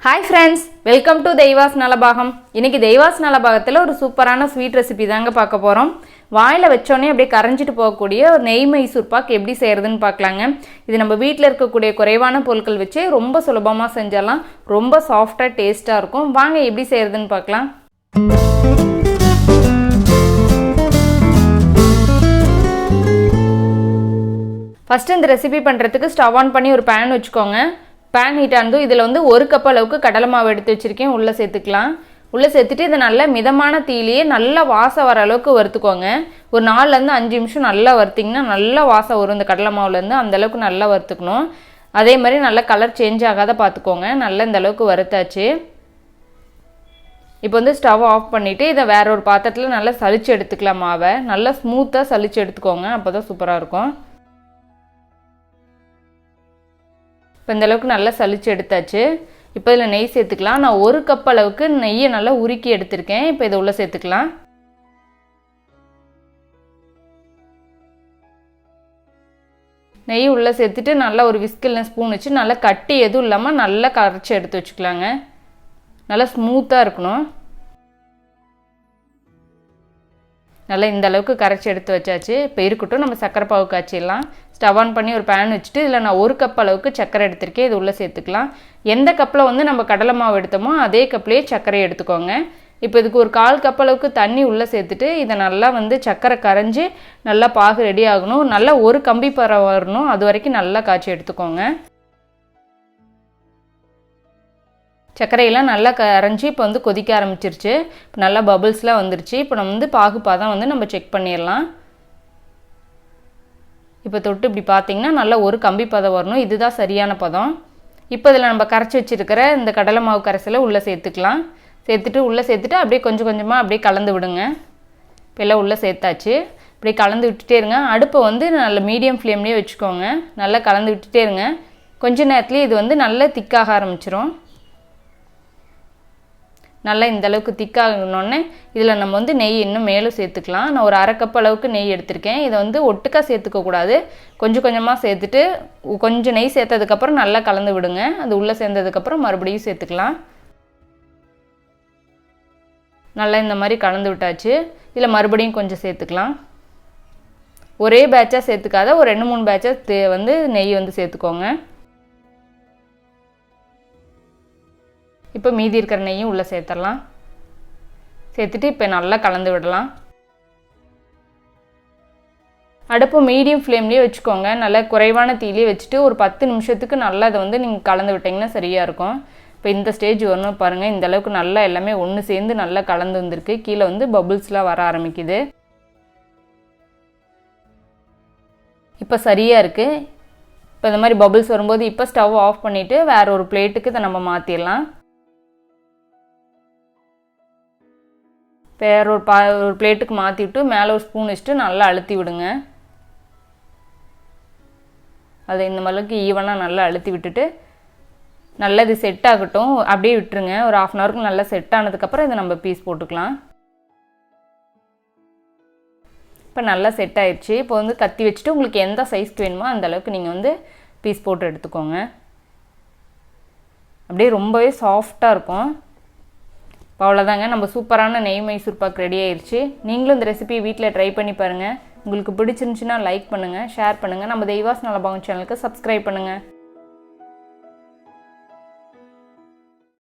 Hi friends, welcome to தெய்வாஸ் Nalabagam. இன்னைக்கு தெய்வாஸ் நலபாகத்துல ஒரு சூப்பரான ஸ்வீட் ரெசிபி தாங்க பார்க்க போறோம். வாயில வெச்சோனே அப்படியே கரஞ்சிட்டு போகக்கூடிய ஒரு நெய் மைசூர் பாக் எப்படி செய்யறதுன்னு பார்க்கலாங்க. இது நம்ம வீட்ல இருக்கக்கூடிய குறைவான பொருட்கள் வச்சு ரொம்ப சுலபமா செஞ்சிடலாம். ரொம்ப சாஃப்ட்டா டேஸ்டா இருக்கும். வாங்க எப்படி செய்யறதுன்னு பார்க்கலாம். ஃபர்ஸ்ட் இந்த ரெசிபி பண்றதுக்கு ஸ்டவ் ஆன் பண்ணி ஒரு pan வெச்சுக்கோங்க. pan ஹீட் ஆனது இதில் வந்து 1 கப் அளவுக்கு கடலை மாவு எடுத்து வச்சிருக்கேன். உள்ளே சேர்த்துக்கலாம். உள்ளே சேர்த்துட்டு இதை நல்ல மிதமான தீயிலேயே நல்லா வாசம் வர அளவுக்கு வறுத்துக்கோங்க. ஒரு 4லேருந்து 5 நிமிஷம் நல்லா வறுத்திங்கன்னா நல்லா வாசம் வரும். இந்த கடலை மாவுலேருந்து அந்த அளவுக்கு நல்லா வறுத்துக்கணும். அதே மாதிரி நல்லா கலர் சேஞ்ச் ஆகாத பார்த்துக்கோங்க. நல்லா இந்த அளவுக்கு வறுத்தாச்சு. இப்போ வந்து ஸ்டவ் ஆஃப் பண்ணிவிட்டு இதை வேற ஒரு பாத்திரத்தில் நல்லா சலிச்சு எடுத்துக்கலாம். மாவை நல்லா ஸ்மூத்தாக சலிச்சு எடுத்துக்கோங்க. அப்போ தான் சூப்பராக இருக்கும். இப்போ இந்த அளவுக்கு நல்லா சலிச்சு எடுத்தாச்சு. இப்போ இதில் நெய் சேர்த்துக்கலாம். நான் 1 கப் அளவுக்கு நெய்யை நல்லா உருக்கி எடுத்திருக்கேன். இப்போ இதை உள்ளே சேர்த்துக்கலாம். நெய் உள்ளே சேர்த்துட்டு நல்லா ஒரு விஸ்கில் ஸ்பூன் வச்சு நல்லா கட்டி எதுவும் இல்லாமல் நல்லா கரைச்சி எடுத்து வச்சுக்கலாங்க. நல்லா ஸ்மூத்தாக இருக்கணும். நல்லா இந்த அளவுக்கு கரைச்சி எடுத்து வச்சாச்சு. இப்போ இருக்கட்டும், நம்ம சக்கரை பாவு காய்ச்சிடலாம். ஸ்டவ் ஆன் பண்ணி ஒரு பேன் வச்சுட்டு இதில் நான் 1 கப் அளவுக்கு சக்கரை எடுத்திருக்கேன். இது உள்ளே சேர்த்துக்கலாம். எந்த கப்பில் வந்து நம்ம கடலை மாவு எடுத்தோமோ அதே கப்லேயே சர்க்கரை எடுத்துக்கோங்க. இப்போ இதுக்கு ஒரு 1/4 கப் அளவுக்கு தண்ணி உள்ளே சேர்த்துட்டு இதை நல்லா வந்து சக்கரை கரைஞ்சி நல்லா பாகு ரெடி ஆகணும். நல்லா ஒரு கம்பி பற வரணும். அது வரைக்கும் நல்லா காய்ச்சி எடுத்துக்கோங்க. சர்க்கரையெல்லாம் நல்லா கரைஞ்சி இப்போ வந்து கொதிக்க ஆரம்பிச்சிருச்சு. இப்போ நல்லா பபிள்ஸ்லாம் வந்துருச்சு. இப்போ நம்ம வந்து பாகு பதம் வந்து நம்ம செக் பண்ணிடலாம். இப்போ தொட்டு இப்படி பார்த்தீங்கன்னா நல்லா ஒரு கம்பி பதம் வரணும். இதுதான் சரியான பதம். இப்போ இதில் நம்ம கரைச்சி வச்சுருக்கிற இந்த கடலை மாவு கரைசலை உள்ளே சேர்த்துக்கலாம். உள்ளே சேர்த்துட்டு அப்படியே கொஞ்சம் கொஞ்சமாக அப்படியே கலந்து விடுங்க. இப்போ எல்லாம் உள்ளே சேர்த்தாச்சு. அப்படியே கலந்து விட்டுட்டே இருங்க. அடுப்பை வந்து நல்ல மீடியம் ஃப்ளேம்லேயே வச்சுக்கோங்க. நல்லா கலந்து விட்டுட்டே இருங்க. கொஞ்ச நேரத்துலேயே இது வந்து நல்லா திக்காக ஆரம்பிச்சிரும். நல்லா இந்த அளவுக்கு திக்காகணுன்னே இதில் நம்ம வந்து நெய் இன்னும் மேலும் சேர்த்துக்கலாம். நான் ஒரு 1/2 கப் அளவுக்கு நெய் எடுத்திருக்கேன். இதை வந்து ஒட்டுக்காக சேர்த்துக்கக்கூடாது. கொஞ்சம் கொஞ்சமாக சேர்த்துட்டு கொஞ்சம் நெய் சேர்த்ததுக்கப்புறம் நல்லா கலந்து விடுங்க. அது உள்ளே சேர்ந்ததுக்கப்புறம் மறுபடியும் சேர்த்துக்கலாம். நல்லா இந்த மாதிரி கலந்து விட்டாச்சு. இதில் மறுபடியும் கொஞ்சம் சேர்த்துக்கலாம். ஒரே பேட்சாக சேர்த்துக்காத ஒரு 2-3 பேட்சாக வந்து நெய் வந்து சேர்த்துக்கோங்க. இப்போ மீதி இருக்கிற நெய்யும் உள்ளே சேர்த்துடலாம். சேர்த்துட்டு இப்போ நல்லா கலந்து விடலாம். அடுப்பு மீடியம் ஃப்ளேம்லேயே வச்சுக்கோங்க. நல்லா குறைவான தீயிலே வச்சுட்டு ஒரு 10 நிமிஷத்துக்கு நல்லா அதை வந்து நீங்கள் கலந்து விட்டிங்கன்னா சரியாக இருக்கும். இப்போ இந்த ஸ்டேஜ் வரணும் பாருங்கள். இந்த அளவுக்கு நல்லா எல்லாமே ஒன்று சேர்ந்து நல்லா கலந்து வந்திருக்கு. கீழே வந்து பபுள்ஸ்லாம் வர ஆரம்பிக்குது. இப்போ சரியாக இருக்குது. இப்போ இந்த மாதிரி பபுள்ஸ் வரும்போது இப்போ ஸ்டவ் ஆஃப் பண்ணிவிட்டு வேறு ஒரு பிளேட்டுக்கு இதை நம்ம மாற்றிடலாம். வேறு ஒரு பிளேட்டுக்கு மாற்றி விட்டு மேலே ஒரு ஸ்பூன் வச்சுட்டு நல்லா அழுத்தி விடுங்க. அதை இந்த மாதிரிக்கு ஈவனாக நல்லா அழுத்தி விட்டுட்டு நல்லா இது செட் ஆகட்டும். அப்படியே விட்டுருங்க. ஒரு 1/2 அன் ஹவருக்கு நல்லா செட் ஆனதுக்கப்புறம் இதை நம்ம பீஸ் போட்டுக்கலாம். இப்போ நல்லா செட் ஆயிடுச்சு. இப்போ வந்து கத்தி வச்சுட்டு உங்களுக்கு எந்த சைஸ்க்கு வேணுமோ அந்த அளவுக்கு நீங்கள் வந்து பீஸ் போட்டு எடுத்துக்கோங்க. அப்படியே ரொம்பவே சாஃப்டாக இருக்கும். அவ்வளோதாங்க, நம்ம சூப்பரான நெய் மைசூர் பாக் ரெடி ஆயிடுச்சு. நீங்களும் இந்த ரெசிபி வீட்டில் ட்ரை பண்ணி பாருங்கள். உங்களுக்கு பிடிச்சிருந்துச்சுன்னா லைக் பண்ணுங்கள், ஷேர் பண்ணுங்கள். நம்ம தெய்வாஸ் நலபாகம் சேனலுக்கு சப்ஸ்கிரைப் பண்ணுங்கள்.